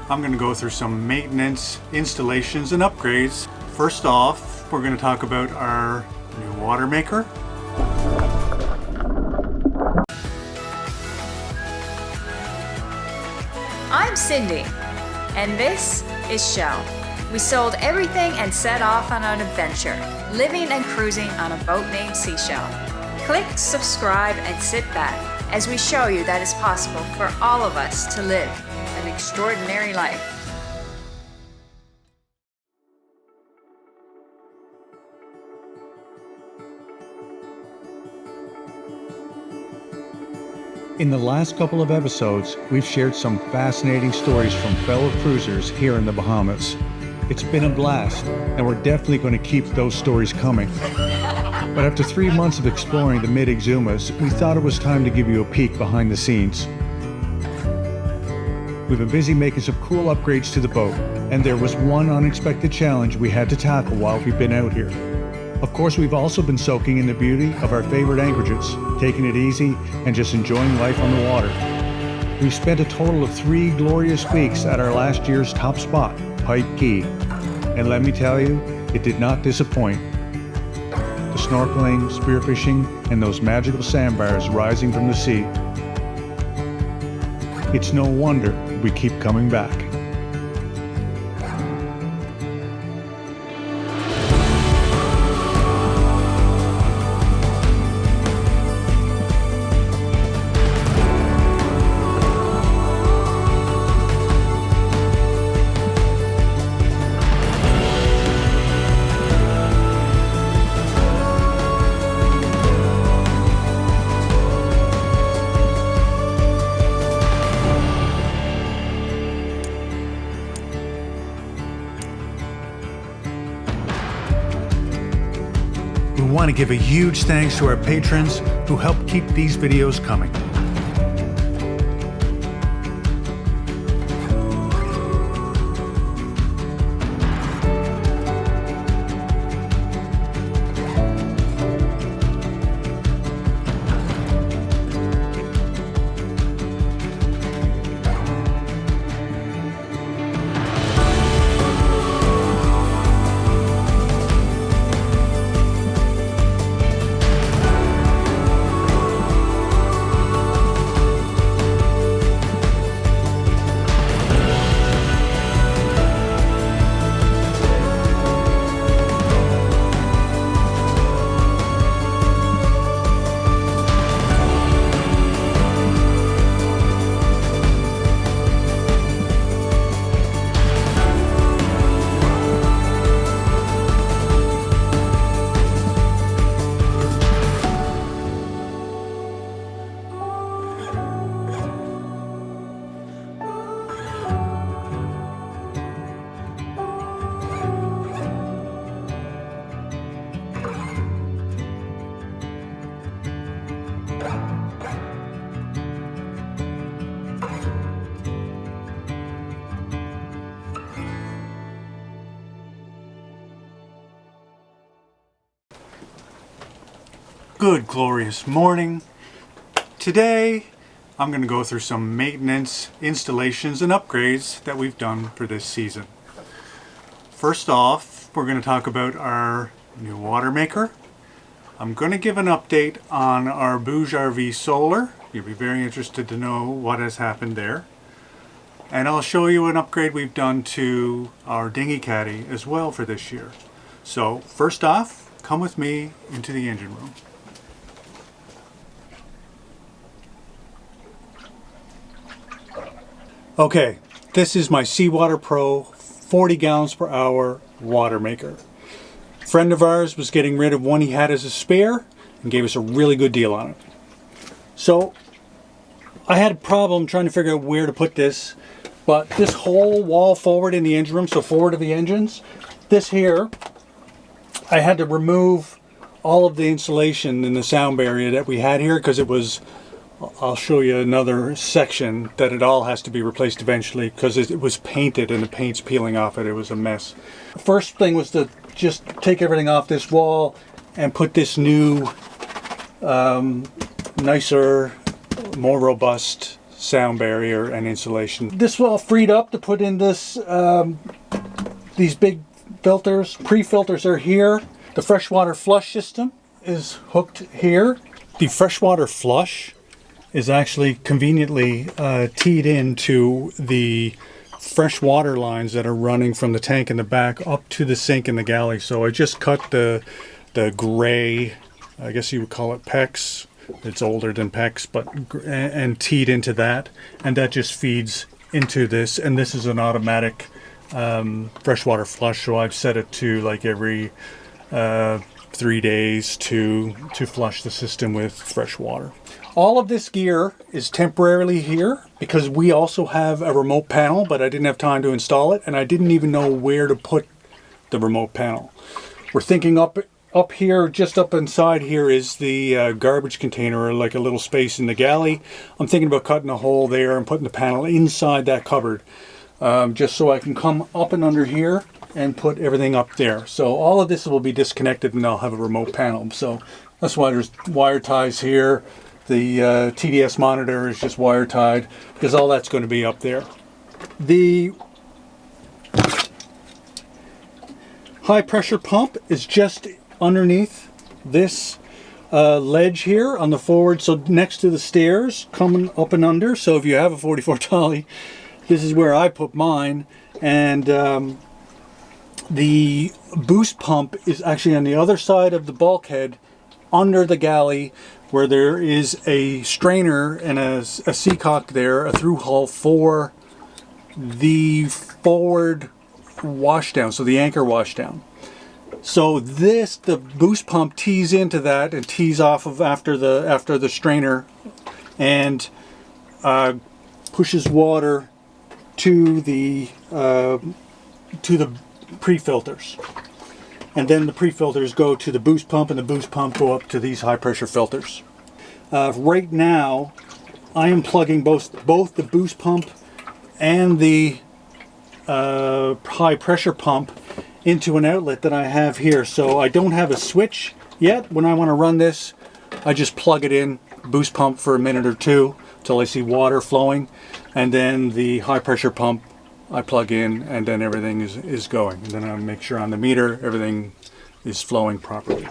I'm going to go through some maintenance, installations, and upgrades. First off, we're going to talk about our new water maker. I'm Cindy, and this is Shell. We sold everything and set off on an adventure, living and cruising on a boat named C-Shel. Click, subscribe, and sit back as we show you that it's possible for all of us to live an extraordinary life. In the last couple of episodes, we've shared some fascinating stories from fellow cruisers here in the Bahamas. It's been a blast, and we're definitely going to keep those stories coming. But after 3 months of exploring the mid-Exumas, we thought it was time to give you a peek behind the scenes. We've been busy making some cool upgrades to the boat, and there was one unexpected challenge we had to tackle while we've been out here. Of course, we've also been soaking in the beauty of our favorite anchorages, taking it easy and just enjoying life on the water. We've spent a total of 3 glorious weeks at our last year's top spot, Pipe Key. And let me tell you, it did not disappoint. The snorkeling, spearfishing, and those magical sandbars rising from the sea. It's no wonder we keep coming back. We want to give a huge thanks to our patrons who help keep these videos coming. Good glorious morning. Today I'm going to go through some maintenance, installations, and upgrades that we've done for this season. First off, we're going to talk about our new water maker. I'm going to give an update on our Bouge RV Solar. You'll be very interested to know what has happened there. And I'll show you an upgrade we've done to our dinghy caddy as well for this year. So first off, come with me into the engine room. Okay, this is my Seawater Pro 40 gallons per hour water maker. A friend of ours was getting rid of one he had as a spare and gave us a really good deal on it. So I had a problem trying to figure out where to put this, but this whole wall forward in the engine room, so forward of the engines, this here, I had to remove all of the insulation in the sound barrier that we had here because it was, I'll show you another section that it all has to be replaced eventually because it was painted and the paint's peeling off it. It was a mess. The first thing was to just take everything off this wall and put this new, nicer, more robust sound barrier and insulation. This was all freed up to put in this these big filters. Pre-filters are here. The freshwater flush system is hooked here. The freshwater flush is actually conveniently teed into the fresh water lines that are running from the tank in the back up to the sink in the galley. So I just cut the gray, I guess you would call it PEX. It's older than PEX, but and teed into that, and that just feeds into this. And this is an automatic freshwater flush, so I've set it to like every 3 days to flush the system with fresh water. All of this gear is temporarily here because we also have a remote panel, but I didn't have time to install it, and I didn't even know where to put the remote panel. We're thinking up here, just up inside here is the garbage container, or like a little space in the galley. I'm thinking about cutting a hole there and putting the panel inside that cupboard, just so I can come up and under here and put everything up there. So all of this will be disconnected and I'll have a remote panel. So that's why there's wire ties here. The TDS monitor is just wire tied because all that's going to be up there. The high pressure pump is just underneath this ledge here on the forward, so next to the stairs coming up and under. So if you have a 44 dolly, this is where I put mine. And the boost pump is actually on the other side of the bulkhead under the galley, where there is a strainer and a seacock there, a through hull for the forward washdown, so the anchor washdown. So the boost pump tees into that and tees off of after the strainer, and pushes water to the pre-filters. And then the pre-filters go to the boost pump, and the boost pump go up to these high pressure filters. Right now, I am plugging both the boost pump and the high pressure pump into an outlet that I have here. So I don't have a switch yet. When I want to run this, I just plug it in, boost pump for a minute or two till I see water flowing, and then the high pressure pump I plug in, and then everything is going. And then I make sure on the meter everything is flowing properly.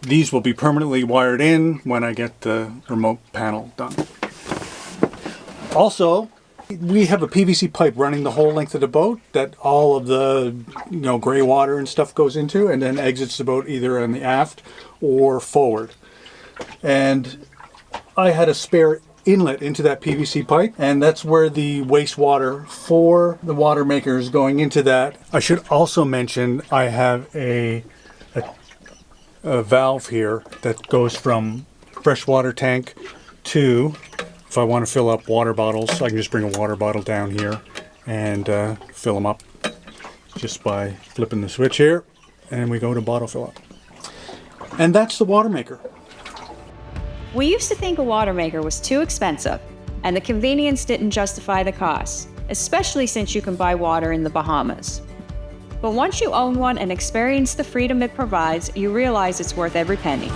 These will be permanently wired in when I get the remote panel done. Also, we have a PVC pipe running the whole length of the boat that all of the gray water and stuff goes into, and then exits the boat either on the aft or forward. And I had a spare inlet into that PVC pipe, and that's where the wastewater for the water maker is going into that. I should also mention I have a valve here that goes from freshwater tank to, if I want to fill up water bottles, I can just bring a water bottle down here and fill them up just by flipping the switch here, and we go to bottle fill up. And that's the water maker. We used to think a water maker was too expensive, and the convenience didn't justify the cost, especially since you can buy water in the Bahamas. But once you own one and experience the freedom it provides, you realize it's worth every penny.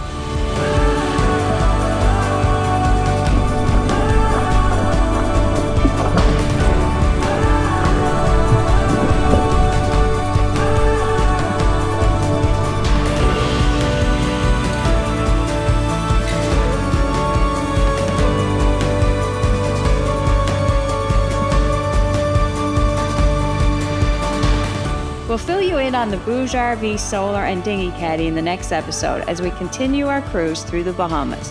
We'll fill you in on the Bouge RV, Solar, and Dinghy Caddy in the next episode as we continue our cruise through the Bahamas.